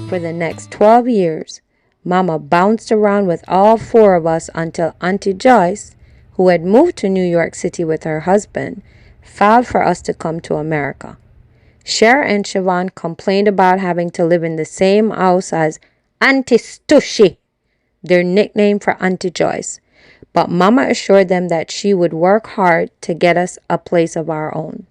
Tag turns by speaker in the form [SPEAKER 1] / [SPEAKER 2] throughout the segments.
[SPEAKER 1] For the next 12 years, Mama bounced around with all four of us until Auntie Joyce, who had moved to New York City with her husband, filed for us to come to America. Cher and Siobhan complained about having to live in the same house as Auntie Stushy, their nickname for Auntie Joyce, but Mama assured them that she would work hard to get us a place of our own.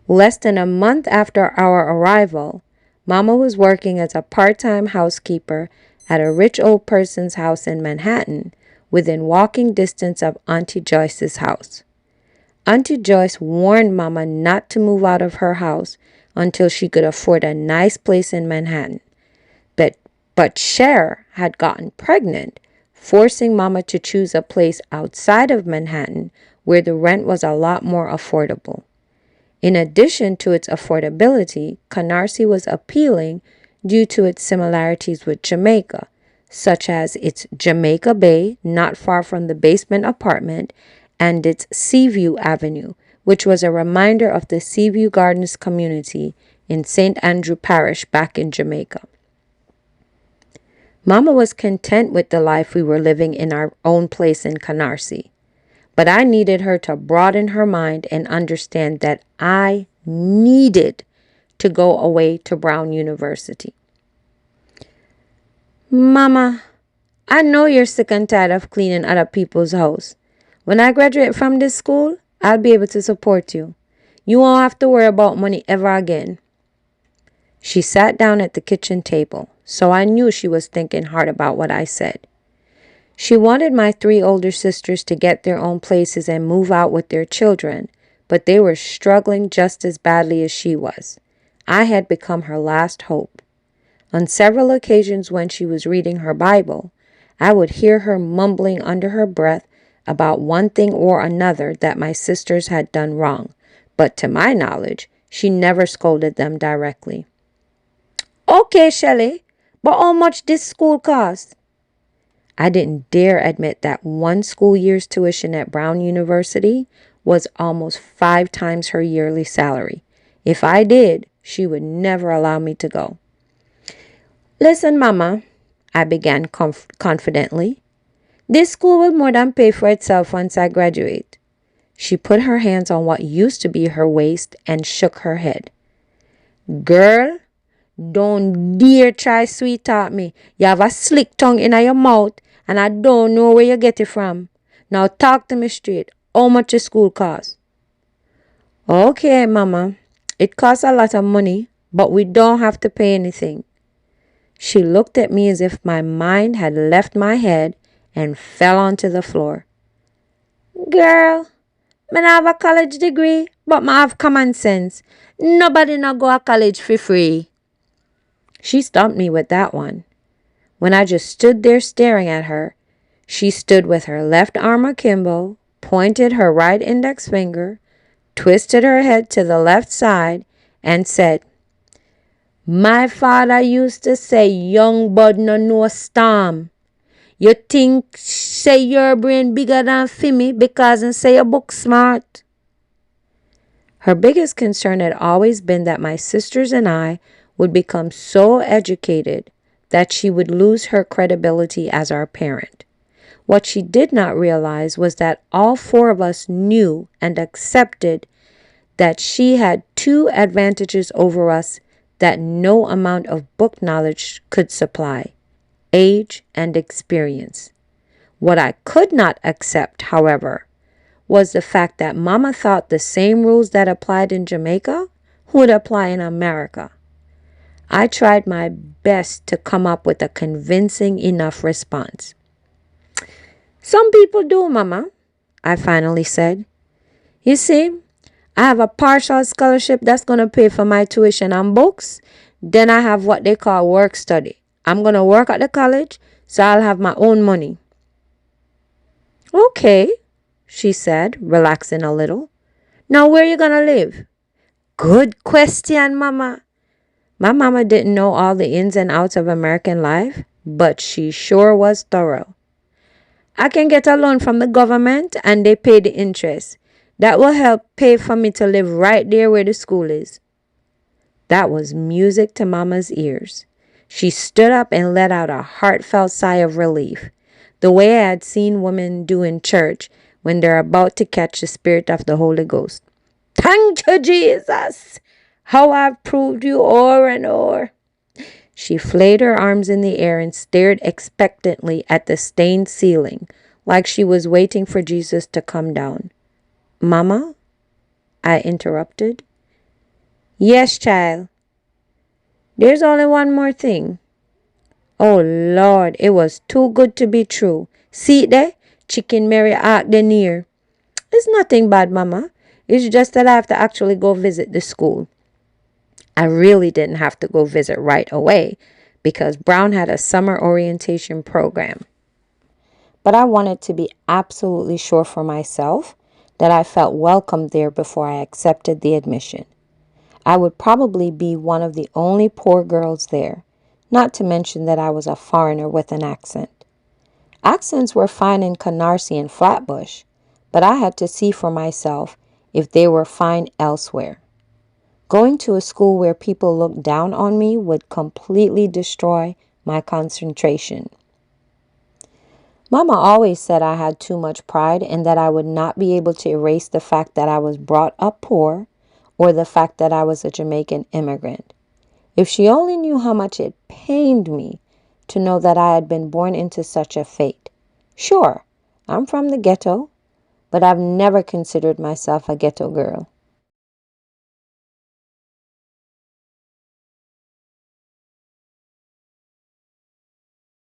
[SPEAKER 1] Less than a month after our arrival, Mama was working as a part-time housekeeper at a rich old person's house in Manhattan, within walking distance of Auntie Joyce's house. Auntie Joyce warned Mama not to move out of her house until she could afford a nice place in Manhattan. But Cher had gotten pregnant, forcing Mama to choose a place outside of Manhattan where the rent was a lot more affordable. In addition to its affordability, Canarsie was appealing due to its similarities with Jamaica, such as its Jamaica Bay, not far from the basement apartment, and its Seaview Avenue, which was a reminder of the Seaview Gardens community in St. Andrew Parish back in Jamaica. Mama was content with the life we were living in our own place in Canarsie, but I needed her to broaden her mind and understand that I needed to go away to Brown University. Mama, I know you're sick and tired of cleaning other people's house. When I graduate from this school, I'll be able to support you. You won't have to worry about money ever again. She sat down at the kitchen table, so I knew she was thinking hard about what I said. She wanted my 3 older sisters to get their own places and move out with their children, but they were struggling just as badly as she was. I had become her last hope. On several occasions when she was reading her Bible, I would hear her mumbling under her breath about one thing or another that my sisters had done wrong, but to my knowledge, she never scolded them directly. Okay, Shelly, but how much this school cost? I didn't dare admit that one school year's tuition at Brown University was almost 5 times her yearly salary. If I did, she would never allow me to go. Listen, Mama, I began confidently. This school will more than pay for itself once I graduate. She put her hands on what used to be her waist and shook her head. Girl, don't dare try sweet talk me. You have a slick tongue in your mouth and I don't know where you get it from. Now talk to me straight. How much the school cost? Okay, Mama. It costs a lot of money, but we don't have to pay anything. She looked at me as if my mind had left my head and fell onto the floor. Girl, I have a college degree, but I have common sense. Nobody no go to college for free. She stumped me with that one. When I just stood there staring at her, she stood with her left arm akimbo, pointed her right index finger, twisted her head to the left side, and said, My father used to say, young bud no know storm. You think say your brain bigger than Fimi because and say your book smart? Her biggest concern had always been that my sisters and I would become so educated that she would lose her credibility as our parent. What she did not realize was that all 4 of us knew and accepted that she had 2 advantages over us that no amount of book knowledge could supply: age and experience. What I could not accept, however, was the fact that Mama thought the same rules that applied in Jamaica would apply in America. I tried my best to come up with a convincing enough response. Some people do, Mama, I finally said. You see, I have a partial scholarship that's going to pay for my tuition and books. Then I have what they call work study. I'm going to work at the college, so I'll have my own money. Okay, she said, relaxing a little. Now where are you going to live? Good question, Mama. My mama didn't know all the ins and outs of American life, but she sure was thorough. I can get a loan from the government and they pay the interest. That will help pay for me to live right there where the school is. That was music to Mama's ears. She stood up and let out a heartfelt sigh of relief, the way I had seen women do in church when they're about to catch the Spirit of the Holy Ghost. Thank you, Jesus! How I've proved you o'er and o'er. She flayed her arms in the air and stared expectantly at the stained ceiling, like she was waiting for Jesus to come down. Mama? I interrupted. Yes, child. There's only one more thing. Oh, Lord, it was too good to be true. See there? Chicken Mary asked the near. It's nothing bad, Mama. It's just that I have to actually go visit the school. I really didn't have to go visit right away because Brown had a summer orientation program. But I wanted to be absolutely sure for myself that I felt welcome there before I accepted the admission. I would probably be one of the only poor girls there, not to mention that I was a foreigner with an accent. Accents were fine in Canarsie and Flatbush, but I had to see for myself if they were fine elsewhere. Going to a school where people looked down on me would completely destroy my concentration. Mama always said I had too much pride and that I would not be able to erase the fact that I was brought up poor or the fact that I was a Jamaican immigrant. If she only knew how much it pained me to know that I had been born into such a fate. Sure, I'm from the ghetto, but I've never considered myself a ghetto girl.